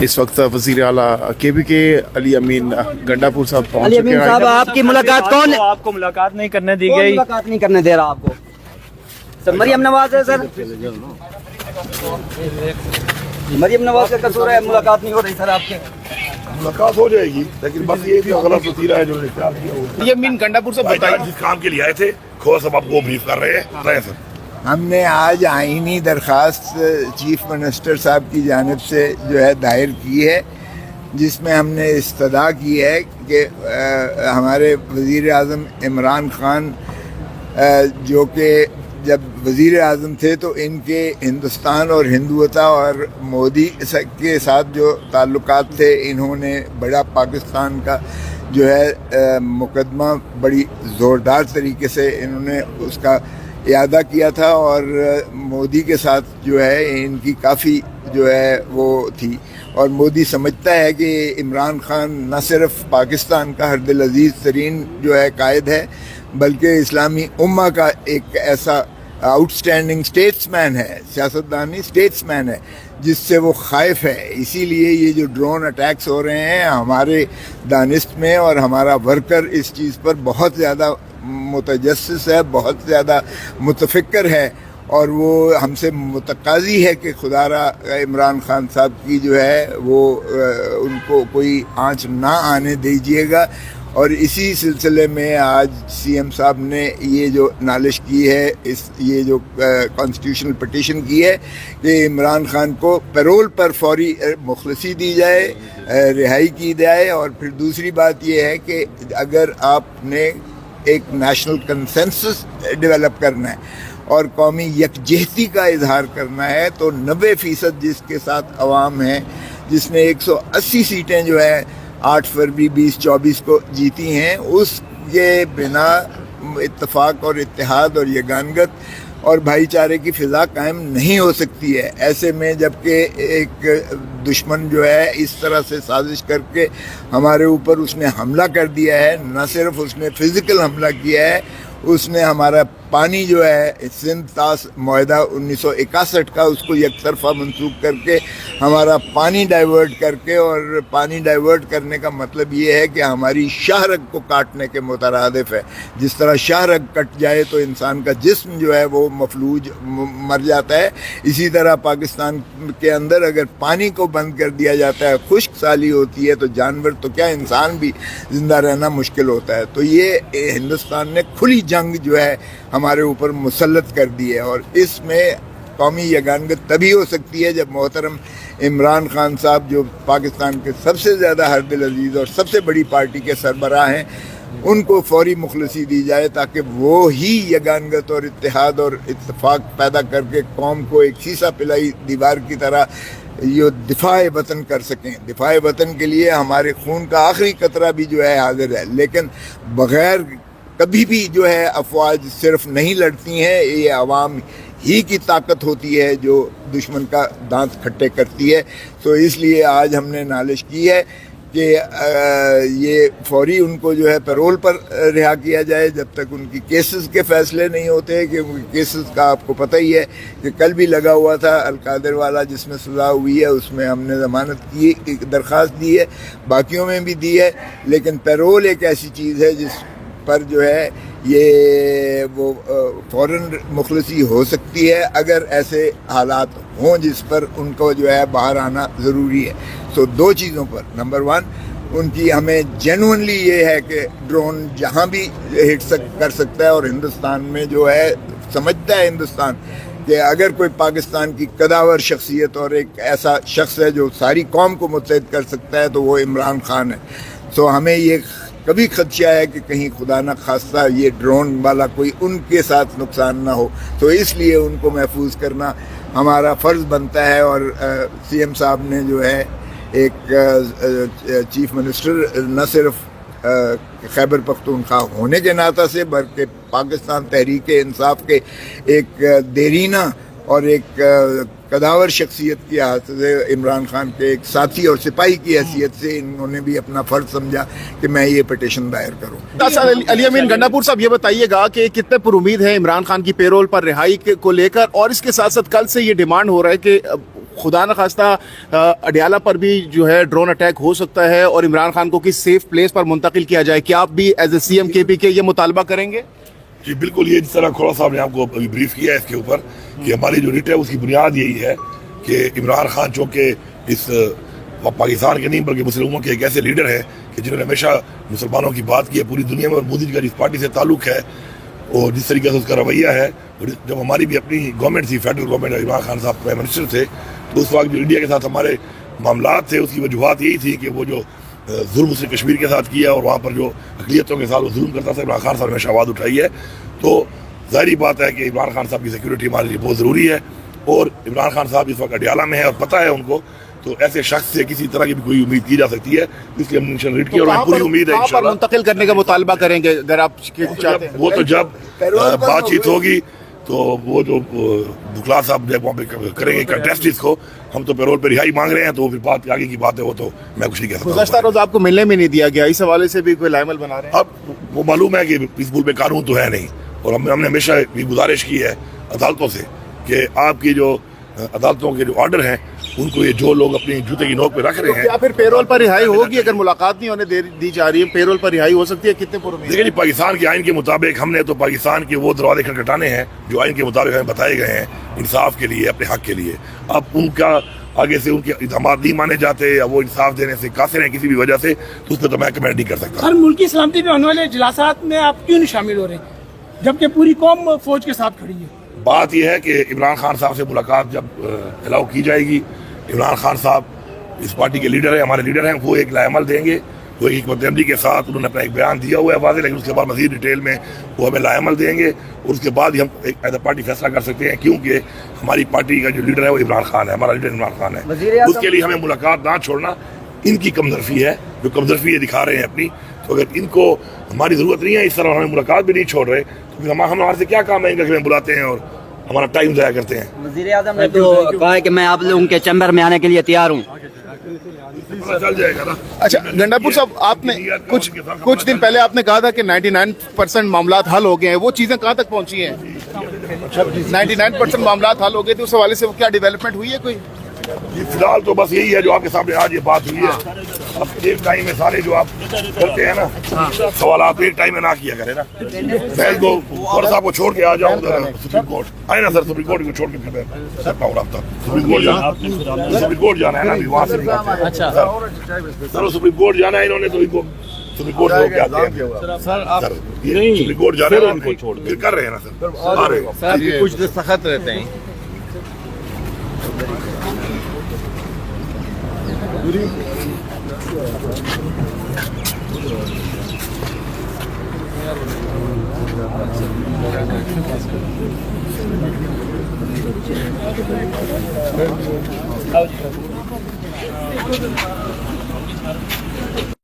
इस वक्त वज़ीर आला KPK अली अमीन गंडापुर साहब पहुंच अली चुके अमीन साहब, हैं। आपकी मुलाकात कौन है? आपको मुलाकात नहीं करने दी कौन गई। मुलाकात नहीं करने दे रहा आपको? सर मरियम नवाज है सर, मरियम नवाज का कसूर है, मुलाकात नहीं हो रही सर आपके। मुलाकात हो जाएगी, लेकिन बस ये भी गलत वसीला है जो इख्तियार किया हुआ है। अली अमीन गंडापुर साहब बताइए। जिस काम के लिए आए थे खोर साहब आपको ब्रीफ कर रहे हैं सर। हमने आज आईनी दरख्वास्त चीफ मिनिस्टर साहब की जानिब से जो है दायर की है, जिसमें हमने इस्तदा की है कि हमारे वज़ीर आज़म इमरान खान जो कि जब वज़ीर आज़म थे तो इनके हिंदुस्तान और हिंदुत्व और मोदी के साथ जो ताल्लुकात थे, इन्होंने बड़ा पाकिस्तान का जो है मुकदमा बड़ी ज़ोरदार तरीके से इन्होंने उसका इयादा किया था और मोदी के साथ जो है इनकी काफ़ी जो है वो थी। और मोदी समझता है कि इमरान खान न सिर्फ पाकिस्तान का हर दिल अजीज़ तरीन जो है कायद है, बल्कि इस्लामी उम्मा का एक ऐसा आउटस्टैंडिंग स्टेट्समैन है, सियासतदानी स्टेट्समैन है, जिससे वो खाइफ है। इसीलिए ये जो ड्रोन अटैक्स हो रहे हैं, हमारे दानिस्ट में और हमारा वर्कर इस चीज़ पर बहुत ज़्यादा मुतजस्सिस है, बहुत ज़्यादा मुतफिक्र है और वो हमसे मुतकाज़ी है कि खुदारा इमरान खान साहब की जो है वो उनको कोई आँच ना आने दीजिएगा। और इसी सिलसिले में आज CM साहब ने ये जो नालिश की है, ये जो कॉन्स्टिट्यूशनल पिटीशन की है कि इमरान खान को पैरोल पर फौरी मुखलसी दी जाए, रिहाई की जाए। और फिर दूसरी बात ये है कि अगर आपने एक नेशनल कंसेंसस डेवलप करना है और कौमी यकजहती का इजहार करना है, तो 90% जिसके साथ अवाम है, जिसने 180 सीटें जो है 8 फरवरी 2024 को जीती हैं, उसके बिना इत्तेफाक और इत्तेहाद और यगानगत और भाईचारे की फ़िज़ा कायम नहीं हो सकती है। ऐसे में जबकि एक दुश्मन जो है इस तरह से साजिश करके हमारे ऊपर उसने हमला कर दिया है, न सिर्फ उसने फ़िज़िकल हमला किया है, उसने हमारा पानी जो है सिंध तास मुआहदा 1961 का उसको एकतरफा मंसूख करके हमारा पानी डाइवर्ट करके, और पानी डाइवर्ट करने का मतलब ये है कि हमारी शाहरग को काटने के मुतरादिफ है। जिस तरह शाहरग कट जाए तो इंसान का जिस्म जो है वो मफलूज मर जाता है, इसी तरह पाकिस्तान के अंदर अगर पानी को बंद कर दिया जाता है, खुश्क साली होती है, तो जानवर तो क्या इंसान भी ज़िंदा रहना मुश्किल होता है। तो ये हिंदुस्तान ने खुली जंग जो है हमारे ऊपर मुसल्लत कर दी है। और इसमें कौमी यगानगत तभी हो सकती है जब मोहतरम इमरान खान साहब, जो पाकिस्तान के सबसे ज़्यादा हर दिल अजीज़ और सबसे बड़ी पार्टी के सरबराह हैं, उनको फौरी मुखलसी दी जाए, ताकि वो ही यगानगत और इत्तेहाद और इत्तेफाक पैदा करके कौम को एक शीशा पिलाई दीवार की तरह ये दिफाए वतन कर सकें। दिफाए वतन के लिए हमारे खून का आखिरी कतरा भी जो है हाजिर है, लेकिन बग़ैर कभी भी जो है अफवाज सिर्फ नहीं लड़ती हैं, ये अवाम ही की ताकत होती है जो दुश्मन का दांत खट्टे करती है। तो इसलिए आज हमने नालिश की है कि ये फौरी उनको जो है पैरोल पर रिहा किया जाए जब तक उनकी केसेस के फैसले नहीं होते। क्योंकि केसेस का आपको पता ही है कि कल भी लगा हुआ था अलकादर वाला जिसमें सज़ा हुई है, उसमें हमने ज़मानत की दरख्वास्त दी है, बाकियों में भी दी है। लेकिन पैरोल एक ऐसी चीज़ है जिस पर जो है ये वो फ़ौरन मुखलसी हो सकती है अगर ऐसे हालात हों जिस पर उनको जो है बाहर आना ज़रूरी है। तो दो चीज़ों पर, नंबर 1 उनकी हमें जेन्युइनली ये है कि ड्रोन जहाँ भी हिट कर सकता है, और हिंदुस्तान में जो है समझता है हिंदुस्तान कि अगर कोई पाकिस्तान की कदावर शख्सियत और एक ऐसा शख्स है जो सारी कौम को मुत्तहिद कर सकता है, तो वो इमरान खान है। तो हमें ये कभी खदशा है कि कहीं खुदा न खास्ता ये ड्रोन वाला कोई उनके साथ नुकसान ना हो, तो इसलिए उनको महफूज करना हमारा फ़र्ज़ बनता है। और CM साहब ने जो है एक चीफ मिनिस्टर न सिर्फ खैबर पख्तूनख्वा होने के नाता से, बल्कि पाकिस्तान तहरीक इंसाफ के एक देरीना और एक कदावर शख्सियत की हाथ से इमरान खान के एक साथी और सिपाही की हैसियत से इन्होंने भी अपना फ़र्ज समझा कि मैं ये पिटीशन दायर करूँ। अली अमीन गंडापुर साहब, ये बताइएगा कि कितने पर उम्मीद है इमरान खान की पेरोल पर रिहाई को लेकर, और इसके साथ साथ कल से ये डिमांड हो रहा है कि खुदा न खास्ता अडियाला पर भी जो है ड्रोन अटैक हो सकता है और इमरान खान को किसी सेफ प्लेस पर मुंतकिल किया जाए, क्या आप भी एज ए CM KPK ये मुतालबा करेंगे? जी बिल्कुल, ये जिस तरह खोड़ा साहब ने आपको अभी ब्रीफ किया है इसके ऊपर कि हमारी जो रिट है उसकी बुनियाद यही है कि इमरान खान चूँकि इस पाकिस्तान के नहीं बल्कि मुसलमानों के एक ऐसे लीडर हैं कि जिन्होंने हमेशा मुसलमानों की बात की है पूरी दुनिया में, और मोदी जी का जिस पार्टी से ताल्लुक है और जिस तरीके से उसका रवैया है, और जब हमारी भी अपनी गवर्नमेंट थी, फेडरल गवर्नमेंट, इमरान खान साहब प्राइम मिनिस्टर थे, तो उस वक्त जो इंडिया के साथ हमारे मामलात थे उसकी वजूहत यही थी कि वो जो जुल्म उसने कश्मीर के साथ किया और वहाँ पर जो अक़लियतों के साथ वो जुल्म करता था, इमरान खान साहब ने हमेशा आवाज़ उठाई है। तो ज़ाहिर बात है कि इमरान खान साहब की सिक्योरिटी हमारे लिए बहुत ज़रूरी है, और इमरान खान साहब इस वक्त अडियाला में है और पता है उनको, तो ऐसे शख्स से किसी तरह की भी कोई उम्मीद की जा सकती है, इसलिए हमने इंशाल्लाह रीड किया और पूरी उम्मीद है इंशाल्लाह मुंतकिल करने का मुतालबा करेंगे अगर आप चाहते हैं। वो तो जब बातचीत होगी तो वो जो बुखला साहब जब वहाँ पे करेंगे कंटेस्ट इसको, हम तो पैरोल पर रिहाई मांग रहे हैं, तो फिर बात आगे की बात है, वो तो मैं कुछ नहीं कह सकता। गुज़श्ता रोज आपको मिलने में नहीं दिया गया, इस हवाले से भी कोई लाइमल बना रहे हैं? अब वो मालूम है कि इस मुल्क में कानून तो है नहीं, और हमने हमेशा भी गुजारिश की है अदालतों से कि आपकी जो अदालतों के जो ऑर्डर हैं उनको ये जो लोग अपनी जूते की नोक पे रख रहे हैं, या फिर पेरोल पर रिहाई होगी? अगर मुलाकात नहीं होने दी जा रही है, पेरोल पर रिहाई हो सकती है? कितने पुर देखिए जी, पाकिस्तान के आइन के मुताबिक हमने तो पाकिस्तान के वो दरवाजे खटखटाने हैं जो आइन के मुताबिक हमें बताए गए हैं इंसाफ के लिए, अपने हक के लिए। अब उनका आगे से उनके इल्ज़ाम नहीं माने जाते या वो इंसाफ देने से कासिर हैं किसी भी वजह से, तो उस पर तो मैं कमेंट नहीं कर सकता। हर मुल्क की सलामती पे होने वाले इजलासात में आप क्यों नहीं शामिल हो रहे जबकि पूरी कौम फौज के साथ खड़ी है? बात यह है कि इमरान खान साहब से मुलाकात जब अलाउ की जाएगी, इमरान खान साहब इस पार्टी के लीडर हैं, हमारे लीडर हैं, वो एक लाएमल देंगे, वो एक हिकमत के साथ उन्होंने अपना एक बयान दिया हुआ है वाज़ेह, लेकिन उसके बाद मज़ीद डिटेल में वो हमें लाएमल देंगे और उसके बाद ही हम एक एज ए पार्टी फैसला कर सकते हैं, क्योंकि हमारी पार्टी का जो लीडर है वो इमरान खान है, हमारा लीडर इमरान खान है। उसके लिए हमें मुलाकात ना छोड़ना इनकी कमजरफी है, जो कमजरफी ये दिखा रहे हैं अपनी। तो अगर इनको हमारी ज़रूरत नहीं है, इस तरह हमें मुलाकात भी नहीं छोड़ रहे, तो फिर हमारे से क्या काम है इनका कि हमें बुलाते हैं और हमारा टाइम ज़ाया करते हैं। वज़ीर आज़म ने तो कहा है कि मैं आप लोगों के चैम्बर में आने के लिए तैयार हूँ। चल जाएगा ना। अच्छा गंडापुर साहब, आपने कुछ दिन पहले आपने कहा था कि 99% मामलात हल हो गए हैं, वो चीज़ें कहाँ तक पहुँची हैं? 99% मामलात हल हो गए थे, उस हवाले से वो क्या डेवलपमेंट हुई है कोई? जी फिलहाल तो बस यही है जो आपके सामने आज ये बात हुई है। अब एक टाइम में सारे जो आप करते हैं ना सवाल, आप एक टाइम में ना किया करें ना। मैं तो साहब को छोड़ के आ जाऊँ सुप्रीम कोर्ट, आए ना सर, सुप्रीम कोर्ट को छोड़ के फिर मैं करता हूँ रब्ता। सुप्रीम कोर्ट जाना है ना, अभी वहाँ से सर सुप्रीम कोर्ट जाना है इन्होंने, तो इनको सुप्रीम कोर्ट में क्या आते हैं सर, सुप्रीम कोर्ट जाना है उनको छोड़ फिर कर रहे हैं ना सर, आ रहे हैं कुछ सख्त रहते हैं।